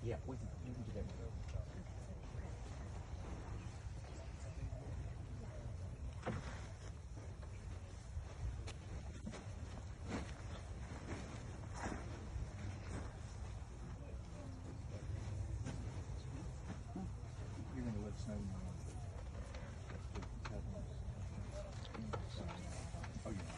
Yeah, we can do that. You're going to let us know. Oh, yeah.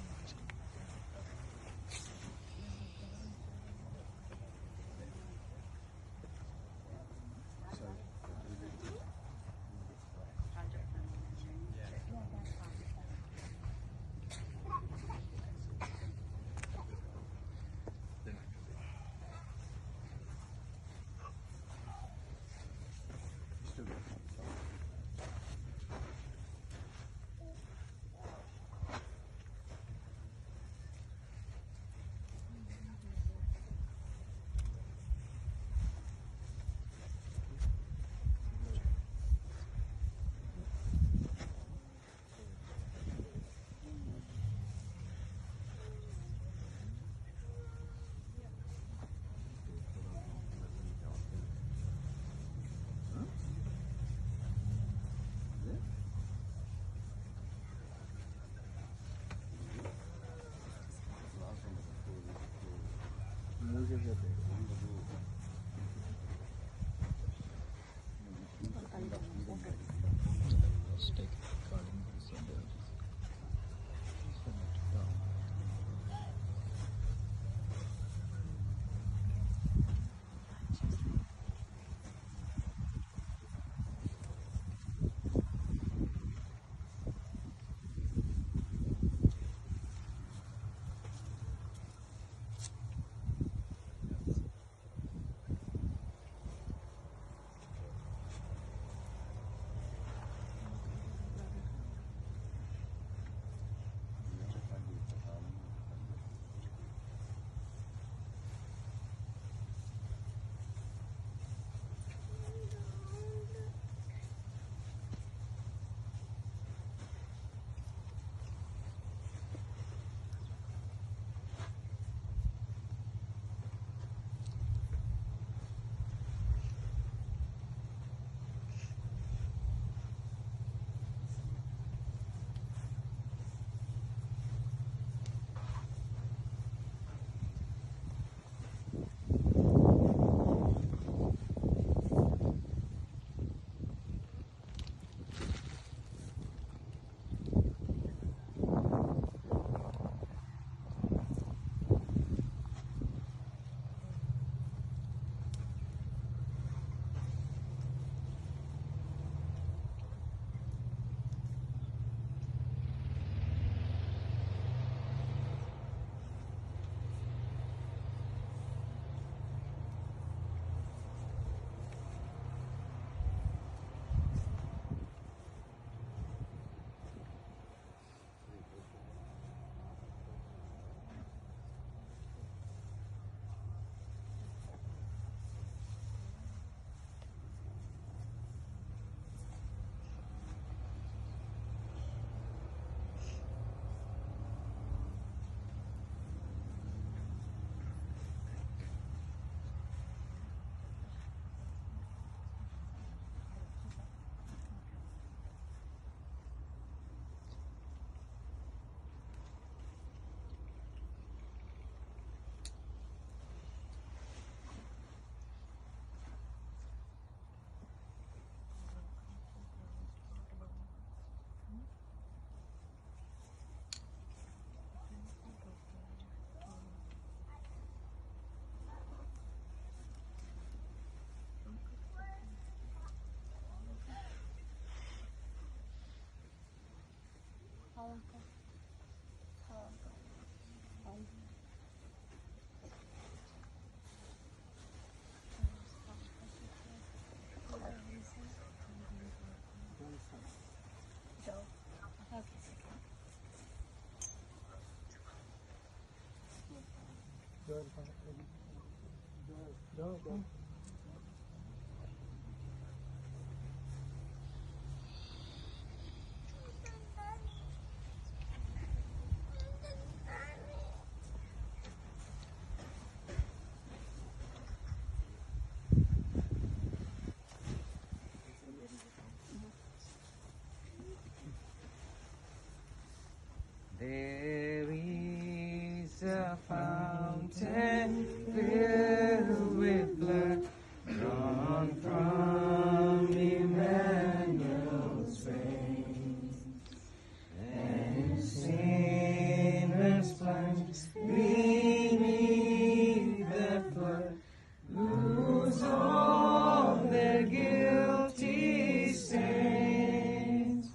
lose all their guilty stains,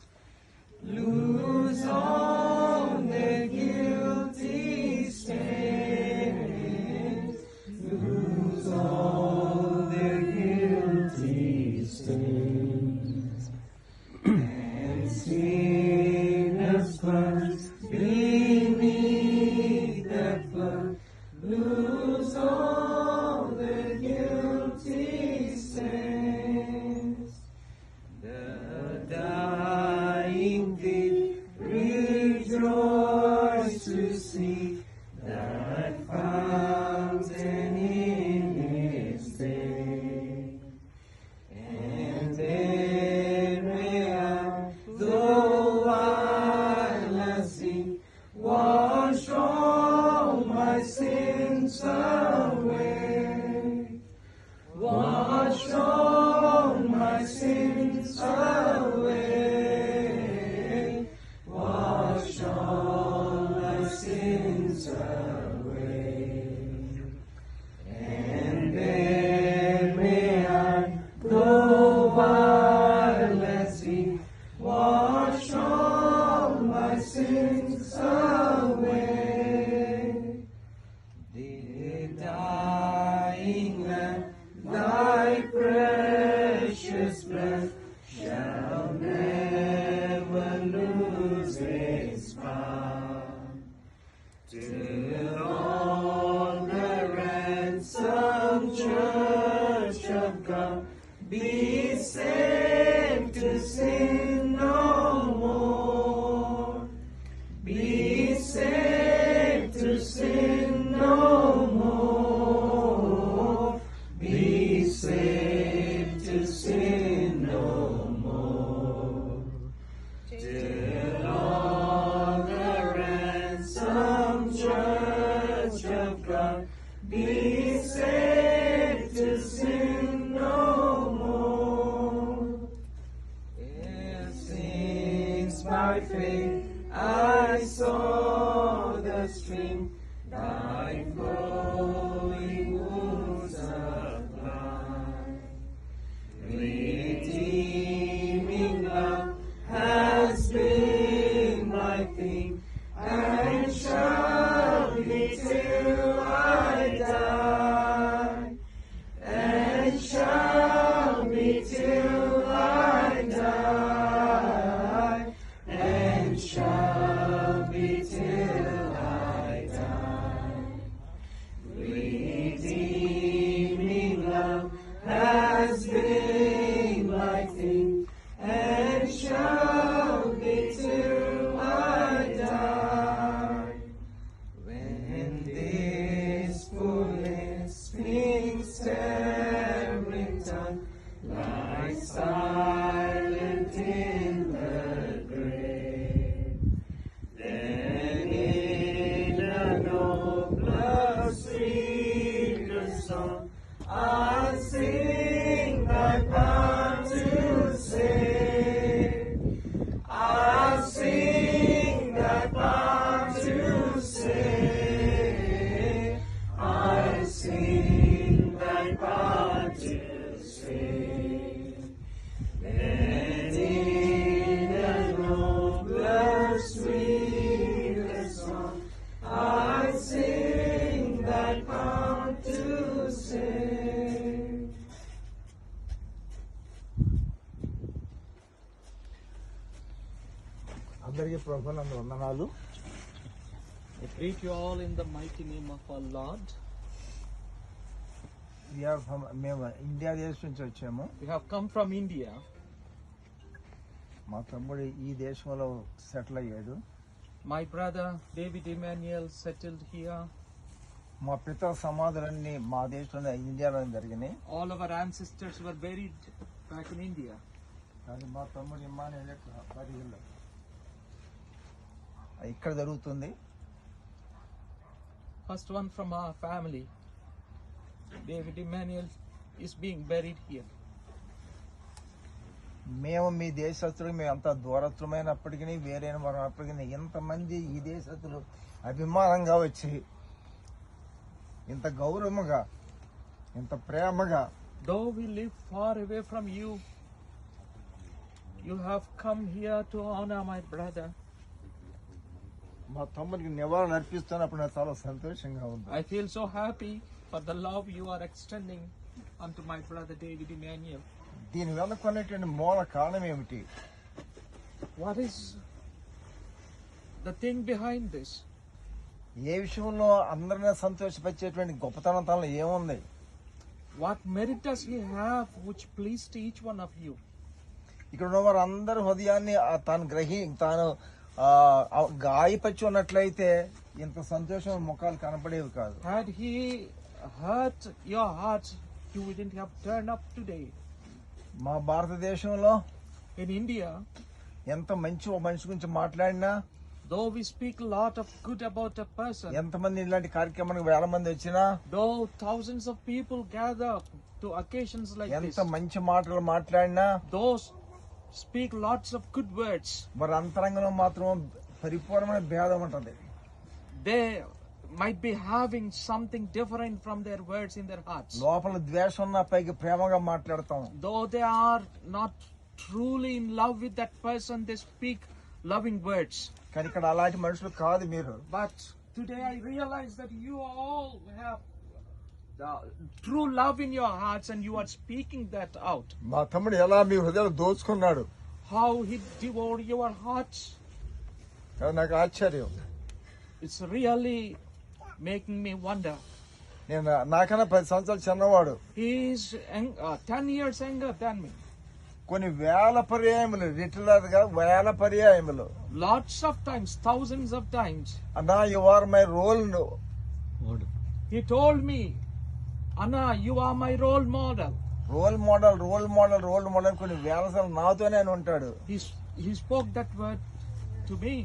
lose all their guilty stains, lose all their guilty stains, and sinners first beneath that flood, lose all their guilty stains. The dying thief rejoice to see that fountain in his day. And then may I, though while I sing, wash all my sins away. Wash all my sins away. Wash all my sins away. And then may I, though while I sing, wash all my sins away. The dying Lamb, thy precious blood shall never lose its power, till all the ransomed church of God be saved to sin no more. Be saved to sin no more. Be saved to sin no more. Till all the ransomed church of God be saved to sin no more. If since by faith I saw the stream, thy flowing wounds supply, redeeming love has been my theme, and shall be till I die, and shall be till I die, and shall be till I die. Redeeming love has been my theme, and shall be till I die. When this fullness speaks every tongue, lies silent in the grave, then in a nobler, sweeter song I'll sing thy power to save. I'll sing thy power to save. I'll sing thy power to save. Then in a nobler, sweeter song I'll sing thy power to save. అందరికీ ప్రభునందు వందనాలు. I greet you all in the mighty name of our Lord. మేము India దేశం నుంచి వచ్చాము. We have come from India. మా తమ్ముడు ఈ దేశంలో సెటిల్ అయ్యాడు. My brother David Emmanuel settled here. మా పిత సమాధులన్నీ మా దేశంలో ఇండియాలో జరిగినాయి. All of our ancestors were buried back in India. కానీ మా తమ్ముడు ఇమ్మానుయేల్ బరిలో ఇక్కడ జరుగుతుంది. First one from our family, David Emmanuel, is being buried here. మేము మీ దేశస్తులు, మేము అంత దూరత్వమైనప్పటికీ వేరైన వారైనప్పటికీ ఎంతమంది ఈ దేశస్తులు అభిమానంగా వచ్చి ఇంత గౌరవముగా ఇంత ప్రేమగా, though we live far away from you, you have come here to honor my brother. మా తమ్ముడికి నివారణ అర్పిస్తున్నప్పుడు నాకు చాలా సంతోషంగా ఉంది. I feel so happy for the love you are extending unto my brother David Emmanuel. దీని వెనుకున్నటువంటి మూల కారణం ఏమిటి? What is the thing behind this? ఏ విషయంలో అందరినీ సంతోషపరిచేటువంటి గొప్పతనం తనలో ఏముంది? What merit does he have which pleased each one of you? ఇక్కడ ఉన్న వారు అందరి హృదయాన్ని తాను గాయపరిచి ఉన్నట్లయితే ఇంత సంతోషం ముఖాలు కనపడేవి కాదు. Had he hurt your hearts, you wouldn't have turned up today. మా భారతదేశంలో In India, ఎంత మంచి ఓ మనిషి గురించి మాట్లాడినా, though we speak a lot of good about a person, ఎంతమంది ఇలాంటి కార్యక్రమానికి 1000 మంది వచ్చినా, though thousands of people gather to occasions like this, ఎంత మంచి మాటలు మాట్లాడినా, those speak lots of good words, వారి అంతరంగంలో మాత్రం పరిపూర్ణమైన భేదం ఉంటుంది. they might be having something different from their words in their hearts. లోపల ద్వేషం ఉన్న పైకి ప్రేమగా మాట్లాడతాం. Though they are not truly in love with that person, they speak loving words. కానీ ఇక్కడ అలాంటి మనుషులు కాదు మీరు. But today I realize that you all have the true love in your hearts and you are speaking that out. మా తమ్ముడు ఎలా మీ హృదయాలు దోచుకున్నాడు, How he devoured your hearts. అది నాకు ఆశ్చర్యం. It's really making me wonder. నేను నాకన్నా 10 సంవత్సరాలు చిన్నవాడు. He is 10 years younger than me. కొన్ని వేల పర్యాయములు, లిటరల్ గా వేల పర్యాయములు, Lots of times, thousands of times, అన్నా you are my role he told me, Anna, you are my role model. Role model కొన్ని వేల సార్లు నాతోనే అని ఉంటాడు. He spoke that word to me.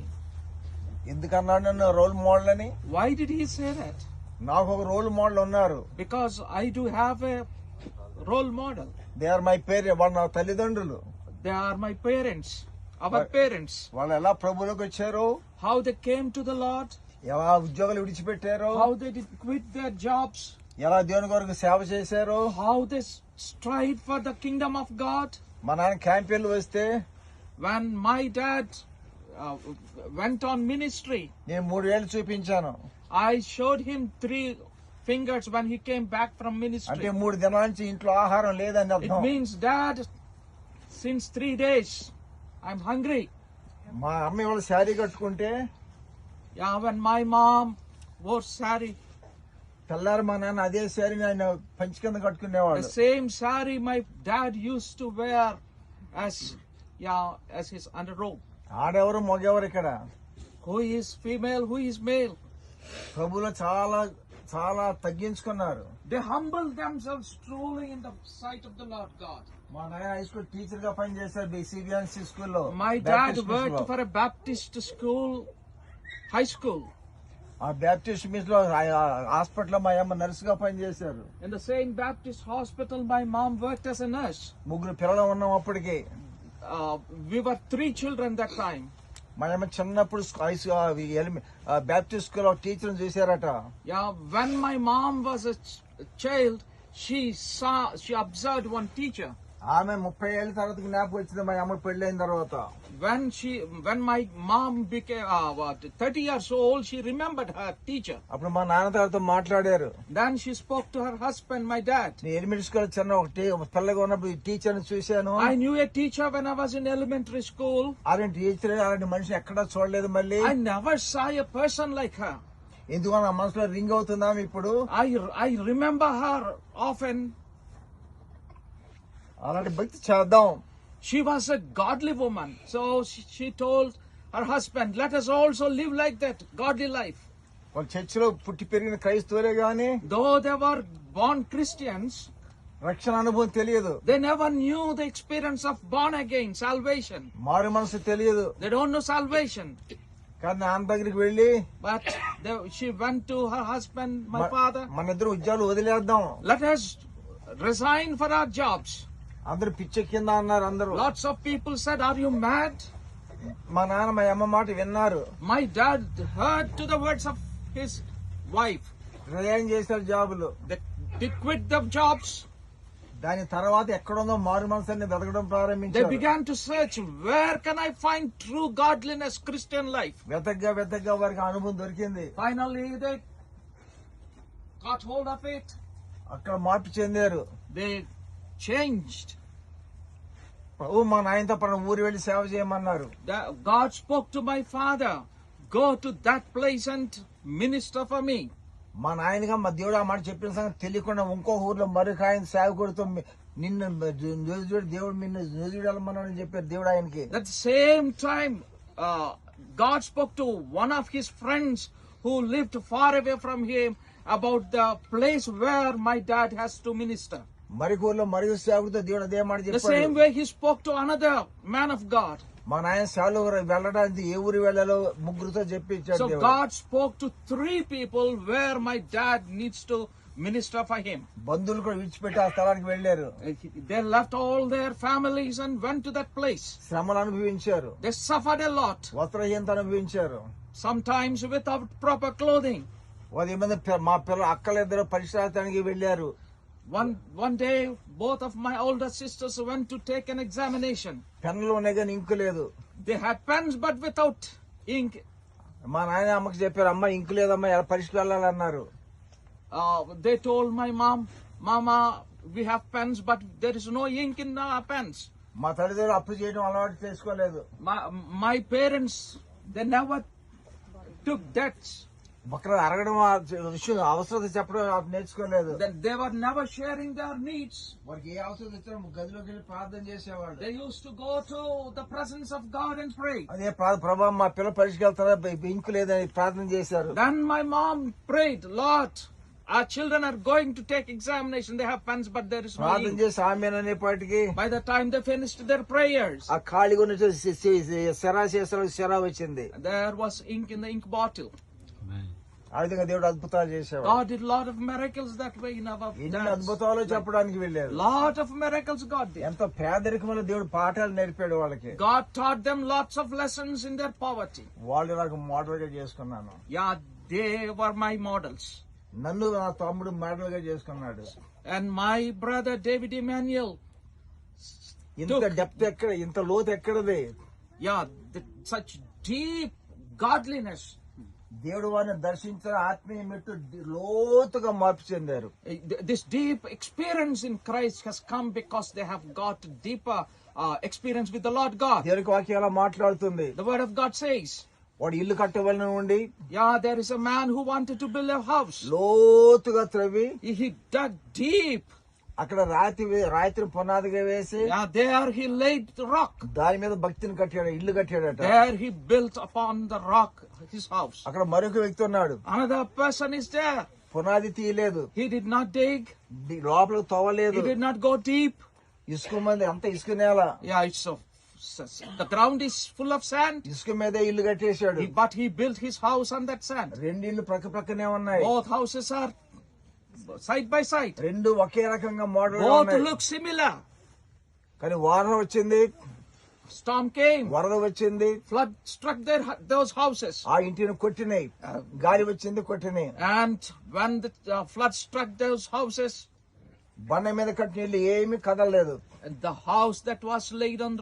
ఎందుకన్నాడు నన్ను రోల్ మోడల్ అని? Why did he say that? నాకు ఒక రోల్ మోడల్ ఉన్నారు. Because I do have a role model. They are my parents, వాళ్ళు నా తల్లిదండ్రులు. They are my parents, our parents. వాళ్ళు ఎలా ప్రభువులోకి వచ్చారు, How they came to the Lord, ఎలా ఉద్యోగాలు విడిచిపెట్టారు, how they did quit their jobs, ఎలా దేవుని కొరకు సేవ చేశారు. how they strive for the kingdom of God. మా నాన్న క్యాంపెయిన్లు వస్తే When my dad went on ministry, నేను 3 ఏళ్ళు చూపించాను. I showed him 3 fingers when he came back from అంటే ministry. 3 దినాల నుంచి ఇంట్లో ఆహారం లేదని It అర్థం. means, Dad, since 3 days, I'm hungry. మా అమ్మ ఇవాళ శారీ కట్టుకుంటే Yeah, when my mom wore sari, తెల్లారి మా నాన్న అదే శారీని ఆయన పంచి కింద కట్టుకునేవాడు. the same sari my dad used to wear as his underrobe. ఆడెవరు మగెవరు ఇక్కడ? Who is female, who is male? ప్రభువులో చాలా చాలా తగ్గించుకున్నారు. They humble themselves truly in the sight of the Lord God. మా నాయన హై స్కూల్ టీచర్ గా పనిచేశారు సిబిఎన్సి స్కూల్లో. My dad worked for a Baptist school, high school. ఆ బ్యాప్టిస్ట్ మిస్ లో హాస్పిటల్ మా అమ్మ నర్స్ గా పనిచేశారు. In the same Baptist hospital, my mom worked as a nurse. 3 పిల్లలు ఉన్నాం అప్పటికి. We were 3 children that time. మా అమ్మ చిన్నప్పుడు బ్యాప్టిస్ట్ స్కూల్ టీచర్ చూసారట. Yeah, when my mom was a child, she observed one teacher. ఆమె 30 ఏళ్ళ తర్వాత జ్ఞాపకం వచ్చింది మా అమ్మ పెళ్ళైన తర్వాత. When my mom became 30 years old, she remembered her teacher. అప్పుడు మా నాన్న తర్వాత మాట్లాడారు. Then she spoke to her husband, my dad. నేను ఎలిమెంటరీ స్కూల్ చిన్న ఒక పిల్లగా ఉన్నప్పుడు టీచర్ ని చూశాను. I knew a teacher when I was in elementary school. అలాంటి టీచర్ అలాంటి మనిషి ఎక్కడా చూడలేదు. మళ్ళీ I never saw a person like her. ఎందుకు నా మనసులో రింగ్ అవుతుందా ఇప్పుడు? I remember her often. అలాంటి భక్తి చేద్దాం. She was a godly woman. So she told her husband, let us also live like that, godly life. వాళ్ళు చర్చిలో పుట్టి పెరిగిన క్రైస్తవులే గాని Though they were born Christians, రక్షణ అనుభవం తెలియదు. they never knew the experience of born again, salvation. మారు మనసు తెలియదు. They don't know salvation. కానీ నాన్న దగ్గరికి వెళ్ళి But she went to her husband, my father, మన ఇద్దరు ఉద్యోగాలు వదిలేద్దాం, let us resign for our jobs. అందరు పిచ్చ కింద అన్నారు అందరూ. Lots of people said, are you mad? మా నాన్న మా అమ్మ మాట విన్నారు. My dad heard to the words of his wife. Resign చేశారు జాబులు. They They quit their jobs. దాని తర్వాత ఎక్కడుందో మారు మనసాన్ని వెతకడం They ప్రారంభించారు. began to search, where can I find true godliness, Christian life? వెతగ్గా వారికి అనుభవం దొరికింది. Finally, they got hold of it. అక్కడ మార్పు చెందారు. They changed. ప్రభు మా నాయనతో పాటు ఊరు వెళ్లి సేవ చేయమన్నారు. God spoke to my father, go to that place and minister for me. మా నాయనగా మా దేవుడు ఆ మాట చెప్పిన సంగతి తెలియకుండా ఇంకో ఊర్లో మరొక ఆయన సేవకుడితో నిన్ను దేవుడు నిన్ను నూజిడమని చెప్పారు దేవుడు ఆయనకి. At the same time, God spoke to one of his friends who lived far away from him about the place where my dad has to minister. మరొక ఊర్లో మరొక సేవకుడితో దేవుడు అదే మాట The same చెప్పాడు. way he spoke to another man of God. మా నాయన సేవలో వెళ్ళడానికి ఏ ఊరు వెళ్ళాలో ముగ్గురుతో చెప్పించాడు So దేవుడు. God spoke to 3 people where my dad needs to minister for him. బంధువులు కూడా విడిచిపెట్టి ఆ స్థలానికి వెళ్ళారు. They left all their families and went to that place. శ్రమలు అనుభవించారు. They suffered a lot, వస్త్రహీనత అనుభవించారు. sometimes without proper clothing. 10 మంది మా పిల్లలు అక్కలిద్దరు పరిశ్రాంతానికి వెళ్ళారు. One day, both of my older sisters went to take an examination. పెన్నులు ఉన్నాయి కానీ ఇంకు లేదు. They had pens but without ink. మా నాయన అమ్మకి చెప్పారు, అమ్మ ఇంకు లేదమ్మా ఎలా పరీక్షకు వెళ్ళాలన్నారు. They told my mom, Mama, we have pens but there is no ink in our pens. మా తల్లిదండ్రులు అప్పు చేయడం అలవాటు చేసుకోలేదు. My parents, they never took debts. అక్కడ అడగడం విషయం అవసరత చెప్పడం నేర్చుకోలేదు. They were never sharing their needs. వారికి ఏ అవసరం ఇచ్చినా గదిలోకి వెళ్ళి ప్రార్థన చేసేవాళ్ళు. They used to go to the presence of God and pray. అదే ప్రభా మా పిల్లలు పరీక్షకు వెళ్తారా ఇంకు లేదని ప్రార్థన చేశారు. Then my mom prayed, Lord, our children are going to take examination. They have pens but there is no ప్రార్థన ink. చేసి ఆమె అనేపాటికి By the time they finished their prayers, ఆ ఖాళీగా ఉన్న శరా వచ్చింది. there was ink in the ink bottle. ఆ విధంగా దేవుడు అద్భుతాలు చేసేవాడు. God did a lot of miracles that way in our ఎన్ని dads. అద్భుతాలు చెప్పడానికి వెళ్ళారు. Lot of miracles God did. ఎంత పేదరికమైన దేవుడు పాఠాలు నేర్పాడు వాళ్ళకి. God taught them lots of lessons in their poverty. వాళ్ళు నాకు మోడల్ గా చేసుకున్నాను. Yeah, they were my models. నన్ను నా తమ్ముడు మోడల్ గా చేసుకున్నాడు. And my brother David Emmanuel. ఇంత డెప్త్ ఎక్కడ, ఇంత లోతు ఎక్కడది? Yeah, such deep godliness. దేవుడు వారిని దర్శించిన ఆత్మీయ మెట్టు లోతుగా మార్పు చెందారు. This deep experience in Christ has come because they have got deeper experience with the Lord God. దేవునికి వాక్యం ఎలా మాట్లాడుతుంది? The word of God says, వాడు ఇల్లు కట్టవలన ఉండి yeah, there is a man who wanted to build a house. లోతుగా త్రవ్వి He dug deep. అక్కడ రాత్రి పునాదిగా వేసి Yeah, there he laid the rock. దాని మీద భక్తిని కట్టాడు, ఇల్లు కట్టాడట. There he built upon the rock his house. అక్కడ మరొక వ్యక్తి ఉన్నాడు. Another person is there. పునాది తీయలేదు, He did not dig. లోపలికి తవ్వలేదు. He did not go deep. ఇసుక మంది అంత ఇసుక నేల. Yeah, the ground is full of sand. ఇసుక మీదే ఇల్లు కట్టేశాడు. But he built his house on that sand. రెండు ఇల్లు ప్రక్క ప్రక్కనే ఉన్నాయి. Both houses are side by side. రెండు ఒకే రకంగా మోడల్ Both look similar. కానీ వాన వచ్చింది, Storm came. వరద వచ్చింది, Flood struck those houses. ఆ ఇంటిని కొట్టినాయి. గాలి వచ్చింది, కొట్టినాయి. And when the flood struck those houses, బండ మీద కట్టిన ఇల్లు ఏమీ కదలలేదు. the house that was laid on the